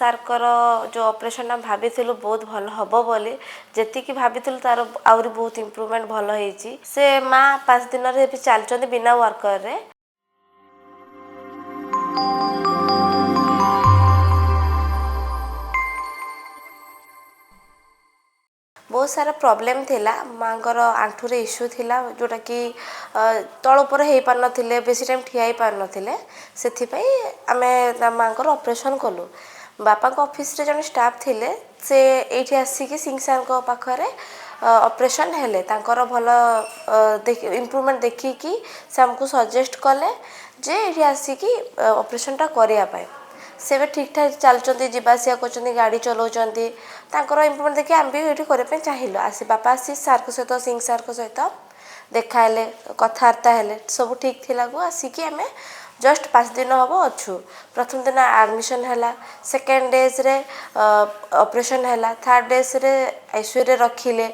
ସାର୍ଙ୍କର जो ऑपरेशन हम भाविलु बहुत भल हम बोली जी भाविलु तार आहरी बहुत इम्प्रूवमेंट भल होती से माँ 5 दिन चलते बिना वर्कर रे बहुत सारा प्रॉब्लम थिला माँकर आंठुरे इश्यू थिला जोटा कि तल उपर हो पार नथिले बेसी टाइम ठिया ही पार नथिले सेथिपई आमे माँकर ऑपरेशन कलु बापा को ऑफिस रे जने स्टाफ थिले से एठी आसीकी सिंह सर को पाखरे ऑपरेशन हेले तांकर भल इम्प्रूवमेंट देखिकी से हमको सजेस्ट कले जे एठी आसीकी ऑपरेशन टा करिया पाए से भी ठीक ठाक चलते जावासिया कर गाड़ी चलाउछंती तांकर इम्प्रूवमेंट देखि आम भी ये करने चाहिए आसी बापा आसी सार सहित सिंह सार सहित देखाले कथबार्ता हेले सब ठीक थिला को आसिकी आम जस्ट 5 दिन हम अच्छु प्रथम दिन एडमिशन है सेकेंड डेज रे ऑपरेशन है थर्ड डेज रे आईसीयू रे रखिले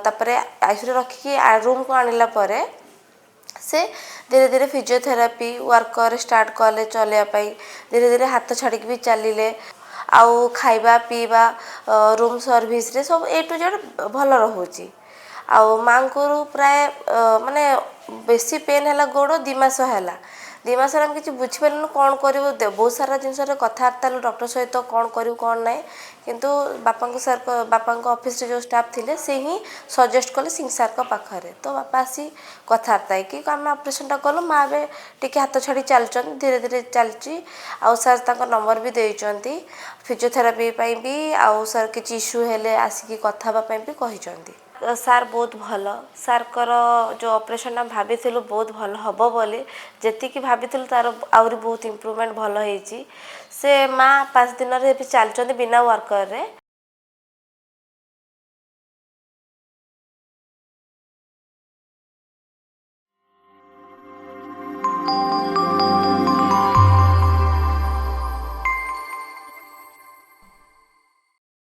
तापरे आईसीयू रे रखिकी रूम को आनिला परे से धीरे धीरे फिजियोथेरापी वर्कर स्टार्ट कले चलैया धीरे धीरे हाथ छाड़िक भी चलिले आउ खाइबा पीवा रूम सर्विस रे सब ए टू जेड भल रोचे आउ माँ को प्राय माने बेसी पेन है गोड़ 2 मास है 2 मास आम कि बुझीपारू कौन करूँ बहुत सारा जिनस कथबार्ता डॉक्टर सहित कौन करूँ कौन ना किंतु बापा सर बापा ऑफिस जो स्टाफ थिले से ही सजेस्ट कले सिंह सार को पाखरे तो बापा आसी कथबार्ता कि आम ऑपरेशन कलु माँ ए टी हाथ छाड़ी चलती धीरे धीरे चलती आउ सर तक नंबर भी देती फिजियोथेरापी भी आउ सर किसी इश्यू हेले आसिकी कथा भी कहते सार बहुत भल सार्कर जो ऑपरेशन हम भाविलु बहुत भल हम बोली जी भाविलु तार आहरी बहुत इम्प्रूवमेंट भल होती से माँ 5 दिन चलते बिना वर्कर रे